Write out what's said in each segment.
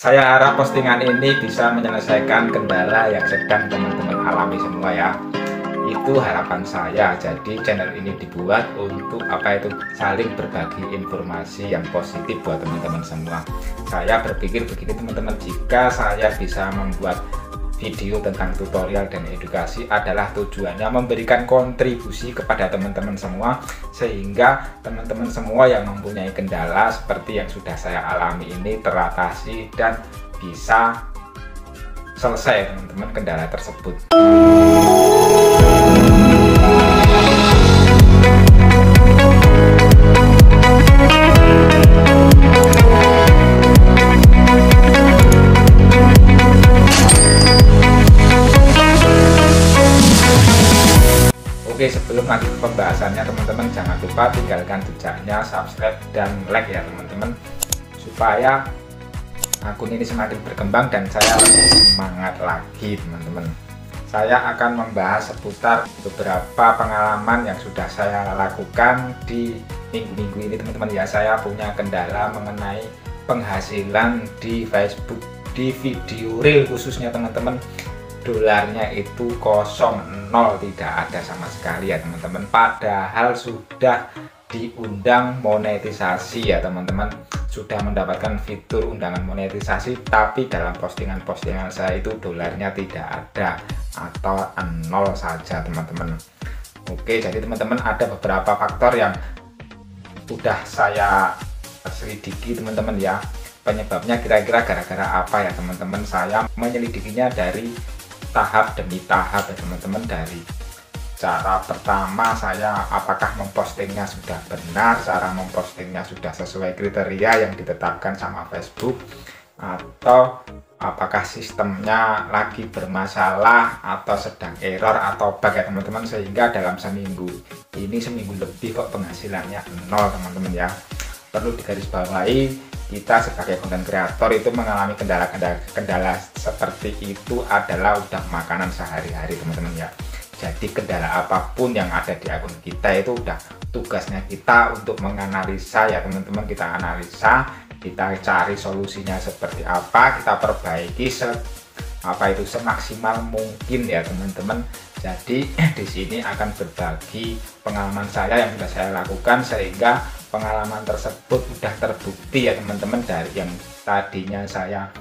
Saya harap postingan ini bisa menyelesaikan kendala yang sedang teman-teman alami semua ya. Itu harapan saya. Jadi channel ini dibuat untuk saling berbagi informasi yang positif buat teman-teman semua. Saya berpikir begini teman-teman, jika saya bisa membuat video tentang tutorial dan edukasi adalah tujuannya memberikan kontribusi kepada teman-teman semua, sehingga teman-teman semua yang mempunyai kendala seperti yang sudah saya alami ini teratasi dan bisa selesai teman-teman kendala tersebut. Oke, sebelum lanjut ke pembahasannya teman-teman, jangan lupa tinggalkan jejaknya, subscribe dan like ya teman-teman, supaya akun ini semakin berkembang dan saya lebih semangat lagi teman-teman. Saya akan membahas seputar beberapa pengalaman yang sudah saya lakukan di minggu-minggu ini teman-teman ya. Saya punya kendala mengenai penghasilan di Facebook, di video reel khususnya teman-teman. Dolarnya itu kosong, nol, tidak ada sama sekali ya teman-teman, padahal sudah diundang monetisasi ya teman-teman, sudah mendapatkan fitur undangan monetisasi, tapi dalam postingan-postingan saya itu dolarnya tidak ada atau nol saja teman-teman. Oke, jadi teman-teman ada beberapa faktor yang sudah saya selidiki teman-teman ya, penyebabnya kira-kira gara-gara apa ya teman-teman. Saya menyelidikinya dari tahap demi tahap ya teman-teman. Dari cara pertama saya apakah mempostingnya sudah benar, cara mempostingnya sudah sesuai kriteria yang ditetapkan sama Facebook, atau apakah sistemnya lagi bermasalah atau sedang error atau bug ya teman-teman, sehingga dalam seminggu lebih kok penghasilannya nol teman-teman ya. Perlu digarisbawahi, kita sebagai konten kreator itu mengalami kendala seperti itu adalah udah makanan sehari-hari teman-teman ya. Jadi kendala apapun yang ada di akun kita itu udah tugasnya kita untuk menganalisa ya teman-teman. Kita analisa, kita cari solusinya seperti apa, kita perbaiki semaksimal mungkin ya teman-teman. Jadi di sini akan berbagi pengalaman saya yang sudah saya lakukan, sehingga pengalaman tersebut sudah terbukti ya teman-teman. Dari yang tadinya saya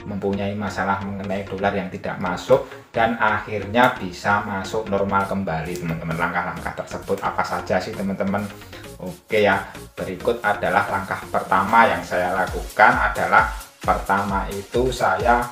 mempunyai masalah mengenai dolar yang tidak masuk dan akhirnya bisa masuk normal kembali teman-teman. Langkah-langkah tersebut apa saja sih teman-teman? Oke ya, berikut adalah langkah pertama yang saya lakukan. Adalah pertama itu saya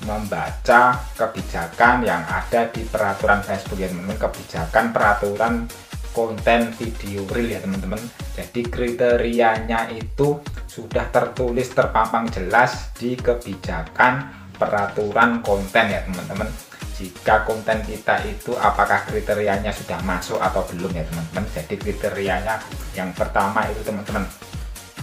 membaca kebijakan yang ada di peraturan Facebook ya teman-teman, kebijakan peraturan konten video reel ya teman-teman. Jadi kriterianya itu sudah tertulis, terpampang jelas di kebijakan peraturan konten ya teman-teman. Jika konten kita itu apakah kriterianya sudah masuk atau belum ya teman-teman. Jadi kriterianya yang pertama itu teman-teman,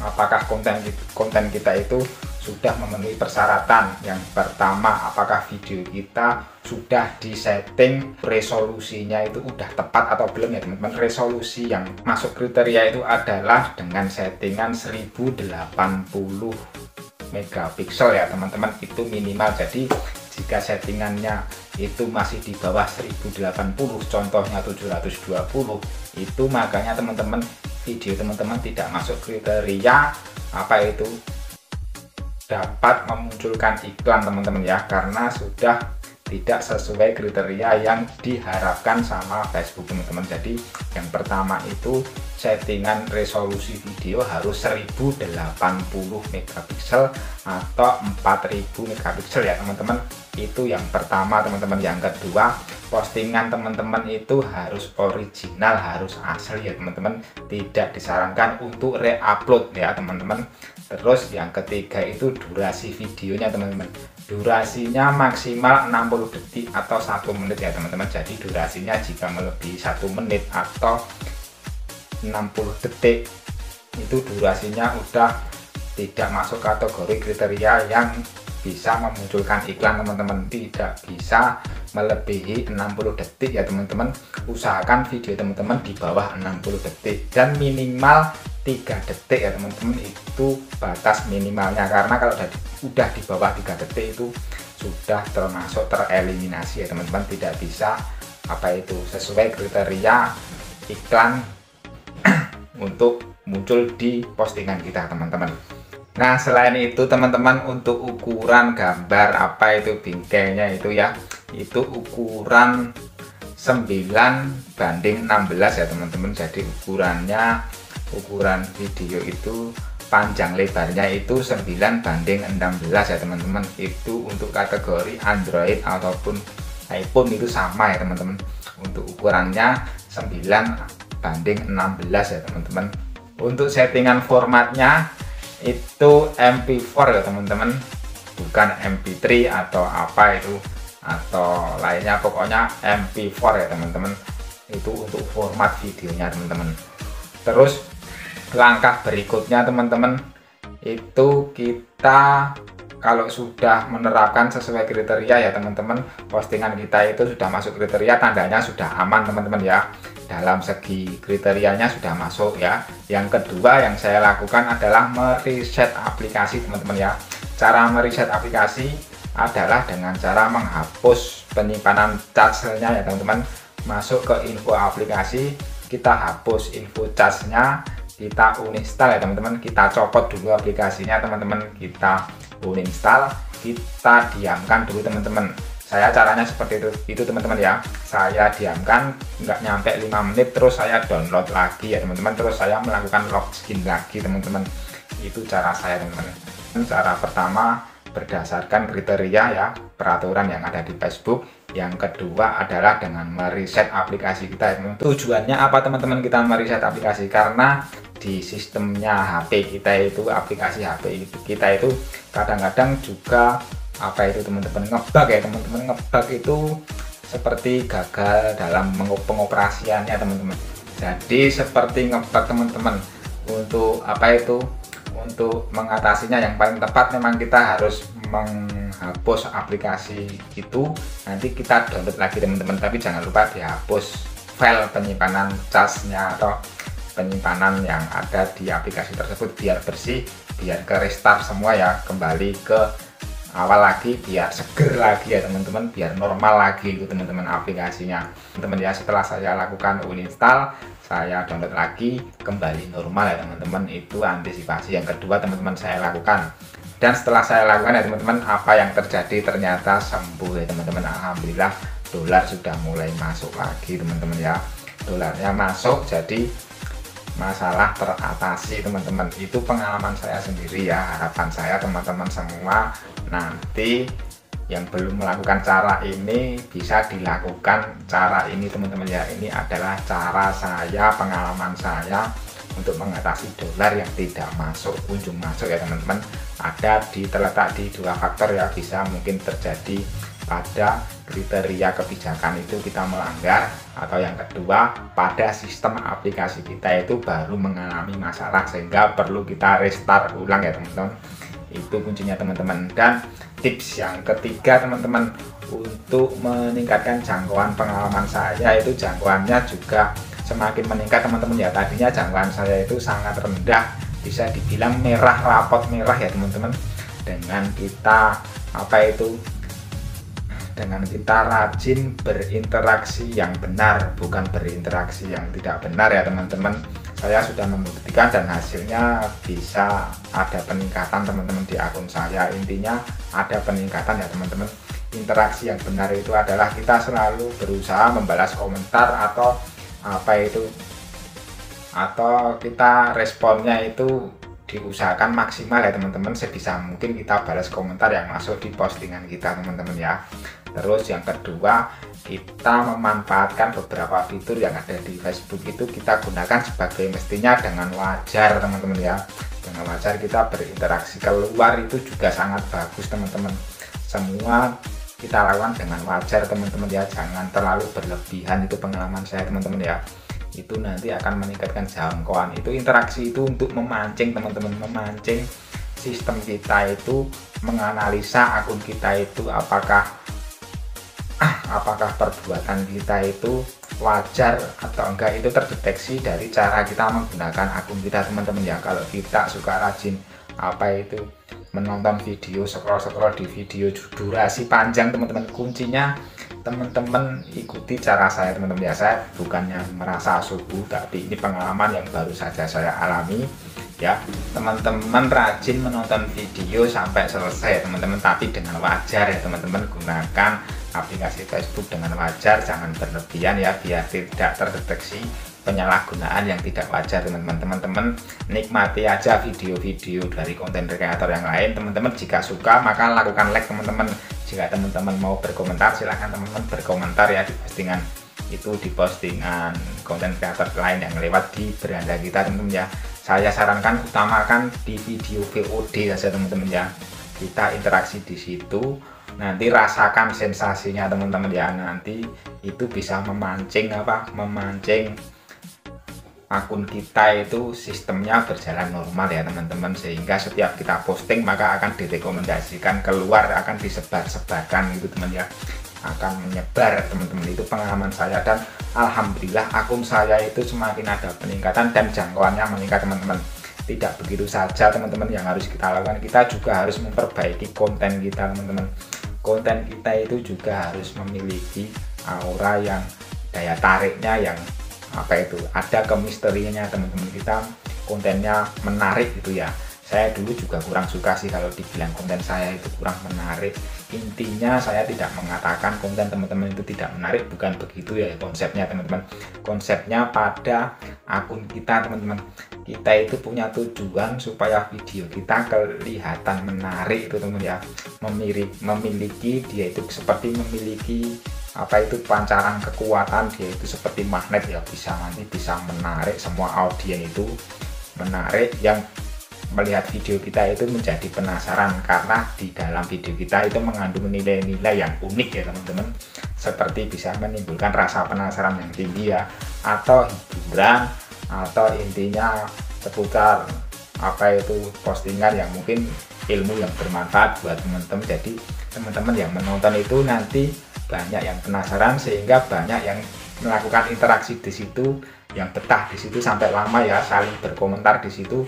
apakah konten kita itu sudah memenuhi persyaratan. Yang pertama, apakah video kita sudah disetting resolusinya itu udah tepat atau belum ya teman-teman. Resolusi yang masuk kriteria itu adalah dengan settingan 1080 megapiksel ya teman-teman, itu minimal. Jadi jika settingannya itu masih di bawah 1080, contohnya 720, itu makanya teman-teman video teman-teman tidak masuk kriteria dapat memunculkan iklan teman-teman ya, karena sudah tidak sesuai kriteria yang diharapkan sama Facebook teman-teman. Jadi yang pertama itu settingan resolusi video harus 1080 megapiksel atau 4000 megapiksel ya teman-teman. Itu yang pertama teman-teman. Yang kedua, postingan teman-teman itu harus original, harus asli ya teman-teman, tidak disarankan untuk re-upload ya teman-teman. Terus yang ketiga itu durasi videonya teman-teman, durasinya maksimal 60 detik atau 1 menit ya teman-teman. Jadi durasinya jika melebihi 1 menit atau 60 detik itu durasinya udah tidak masuk kategori kriteria yang bisa memunculkan iklan teman-teman. Tidak bisa melebihi 60 detik ya teman-teman. Usahakan video teman-teman di bawah 60 detik dan minimal 3 detik ya teman-teman, itu batas minimalnya, karena kalau udah di bawah 3 detik itu sudah termasuk tereliminasi ya teman-teman, tidak bisa sesuai kriteria iklan untuk muncul di postingan kita teman-teman. Nah selain itu teman-teman, untuk ukuran gambar bingkainya itu ya, itu ukuran 9:16 ya teman-teman. Jadi ukuran video itu panjang lebarnya itu 9:16 ya teman-teman. Itu untuk kategori Android ataupun iPhone itu sama ya teman-teman. Untuk ukurannya 9:16 ya teman-teman. Untuk settingan formatnya itu MP4 ya teman-teman, bukan MP3 atau atau lainnya, pokoknya MP4 ya teman-teman. Itu untuk format videonya teman-teman. Terus langkah berikutnya teman-teman, itu kita kalau sudah menerapkan sesuai kriteria ya teman-teman, postingan kita itu sudah masuk kriteria, tandanya sudah aman teman-teman ya, dalam segi kriterianya sudah masuk ya. Yang kedua yang saya lakukan adalah mereset aplikasi teman-teman ya. Cara mereset aplikasi adalah dengan cara menghapus penyimpanan cache-nya ya teman-teman. Masuk ke info aplikasi, kita hapus info cache-nya, kita uninstall ya teman-teman. Kita copot dulu aplikasinya teman-teman, kita uninstall, kita diamkan dulu teman-teman. Saya caranya seperti itu teman-teman ya. Saya diamkan nggak nyampe 5 menit, terus saya download lagi ya teman-teman, terus saya melakukan login lagi teman-teman. Itu cara saya teman-teman. Cara pertama berdasarkan kriteria ya, peraturan yang ada di Facebook. Yang kedua adalah dengan mereset aplikasi kita ya teman-teman. Tujuannya apa teman-teman kita mereset aplikasi? Karena di sistemnya HP kita itu, aplikasi HP kita itu kadang-kadang juga teman-teman ngebug ya teman-teman. Ngebug itu seperti gagal dalam pengoperasiannya teman-teman. Jadi seperti ngebug teman-teman. Untuk untuk mengatasinya yang paling tepat memang kita harus menghapus aplikasi itu. Nanti kita download lagi teman-teman, tapi jangan lupa dihapus file penyimpanan cache-nya atau penyimpanan yang ada di aplikasi tersebut, biar bersih, biar ke restart semua ya, kembali ke awal lagi, biar seger lagi ya teman-teman, biar normal lagi itu teman-teman aplikasinya teman-teman ya. Setelah saya lakukan uninstall, saya download lagi, kembali normal ya teman-teman. Itu antisipasi yang kedua teman-teman saya lakukan. Dan setelah saya lakukan ya teman-teman, apa yang terjadi? Ternyata sembuh ya teman-teman. Alhamdulillah, dolar sudah mulai masuk lagi teman-teman ya. Dolarnya masuk, jadi masalah teratasi teman-teman. Itu pengalaman saya sendiri ya. Harapan saya teman-teman semua nanti yang belum melakukan cara ini bisa dilakukan cara ini teman-teman ya. Ini adalah cara saya, pengalaman saya untuk mengatasi dolar yang tidak kunjung masuk ya teman-teman. Terletak di 2 faktor ya, bisa mungkin terjadi pada kriteria kebijakan itu kita melanggar, atau yang kedua pada sistem aplikasi kita itu baru mengalami masalah sehingga perlu kita restart ulang ya teman-teman. Itu kuncinya teman-teman. Dan tips yang ketiga teman-teman, untuk meningkatkan jangkauan pengalaman saya, itu jangkauannya juga semakin meningkat teman-teman ya. Tadinya jangkauan saya itu sangat rendah, bisa dibilang merah, rapot merah ya teman-teman. Dengan kita dengan kita rajin berinteraksi yang benar, bukan berinteraksi yang tidak benar ya teman-teman. Saya sudah membuktikan dan hasilnya bisa ada peningkatan teman-teman di akun saya. Intinya ada peningkatan ya teman-teman. Interaksi yang benar itu adalah kita selalu berusaha membalas komentar atau atau kita responnya itu diusahakan maksimal ya teman-teman. Sebisa mungkin kita balas komentar yang masuk di postingan kita teman-teman ya. Terus yang kedua, kita memanfaatkan beberapa fitur yang ada di Facebook itu kita gunakan sebagai mestinya dengan wajar teman-teman ya. Dengan wajar kita berinteraksi keluar itu juga sangat bagus teman-teman. Semua kita lakukan dengan wajar teman-teman ya, jangan terlalu berlebihan. Itu pengalaman saya teman-teman ya. Itu nanti akan meningkatkan jangkauan. Itu interaksi itu untuk memancing teman-teman, memancing sistem kita itu menganalisa akun kita itu apakah apakah perbuatan kita itu wajar atau enggak, itu terdeteksi dari cara kita menggunakan akun kita teman-teman ya. Kalau kita suka rajin menonton video, scroll di video durasi panjang teman-teman, kuncinya teman-teman ikuti cara saya teman-teman ya. Saya bukannya merasa subuh, tapi ini pengalaman yang baru saja saya alami ya. Teman-teman rajin menonton video sampai selesai teman-teman, tapi dengan wajar ya teman-teman. Gunakan aplikasi Facebook dengan wajar, jangan berlebihan ya, biar tidak terdeteksi penyalahgunaan yang tidak wajar teman-teman. Teman-teman nikmati aja video-video dari konten kreator yang lain teman-teman. Jika suka maka lakukan like teman-teman. Jika teman-teman mau berkomentar, silahkan teman-teman berkomentar ya di postingan itu, di postingan konten kreator lain yang lewat di beranda kita teman-teman ya. Saya sarankan utamakan di video VOD saja teman-teman ya. Kita interaksi di situ, nanti rasakan sensasinya teman-teman ya. Nanti itu bisa memancing akun kita itu sistemnya berjalan normal ya teman-teman, sehingga setiap kita posting maka akan direkomendasikan keluar, akan disebar-sebarkan gitu teman ya, akan menyebar teman-teman. Itu pengalaman saya dan alhamdulillah akun saya itu semakin ada peningkatan dan jangkauannya meningkat teman-teman. Tidak begitu saja teman-teman yang harus kita lakukan, kita juga harus memperbaiki konten kita teman-teman. Konten kita itu juga harus memiliki aura yang daya tariknya yang ada kemisterinya teman-teman, kita kontennya menarik gitu ya. Saya dulu juga kurang suka sih kalau dibilang konten saya itu kurang menarik. Intinya saya tidak mengatakan konten teman-teman itu tidak menarik, bukan begitu ya konsepnya teman-teman. Konsepnya pada akun kita teman-teman, kita itu punya tujuan supaya video kita kelihatan menarik itu teman ya. Memiliki dia itu seperti memiliki pancaran kekuatan, dia itu seperti magnet ya, nanti bisa menarik semua audiens itu, menarik yang melihat video kita itu menjadi penasaran, karena di dalam video kita itu mengandung nilai-nilai yang unik ya teman-teman, seperti bisa menimbulkan rasa penasaran yang tinggi ya, atau hiburan, atau intinya seputar postingan yang mungkin ilmu yang bermanfaat buat teman-teman. Jadi teman-teman yang menonton itu nanti banyak yang penasaran, sehingga banyak yang melakukan interaksi di situ, yang betah di situ sampai lama ya, saling berkomentar di situ,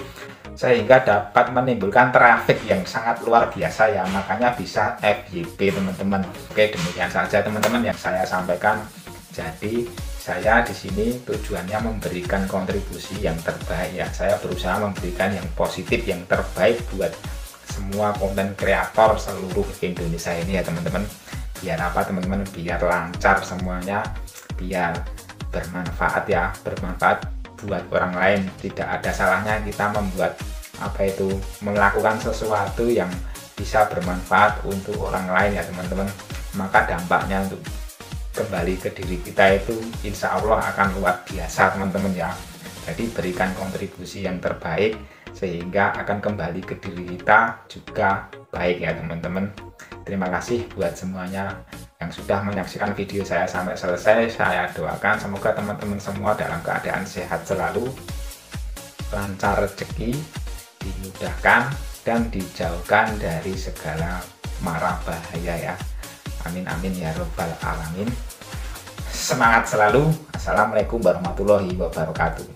sehingga dapat menimbulkan traffic yang sangat luar biasa ya. Makanya bisa FYP teman-teman. Oke, demikian saja teman-teman yang saya sampaikan. Jadi saya di sini tujuannya memberikan kontribusi yang terbaik ya. Saya berusaha memberikan yang positif, yang terbaik buat semua konten kreator seluruh Indonesia ini ya teman-teman. Biar apa teman-teman, biar lancar semuanya, biar bermanfaat ya, bermanfaat buat orang lain. Tidak ada salahnya kita membuat melakukan sesuatu yang bisa bermanfaat untuk orang lain ya teman-teman. Maka dampaknya untuk kembali ke diri kita itu insya Allah akan luar biasa teman-teman ya. Jadi berikan kontribusi yang terbaik sehingga akan kembali ke diri kita juga baik ya teman-teman. Terima kasih buat semuanya yang sudah menyaksikan video saya sampai selesai. Saya doakan semoga teman-teman semua dalam keadaan sehat selalu, lancar rezeki, dimudahkan dan dijauhkan dari segala mara bahaya ya. Amin amin ya robbal alamin. Semangat selalu. Assalamualaikum warahmatullahi wabarakatuh.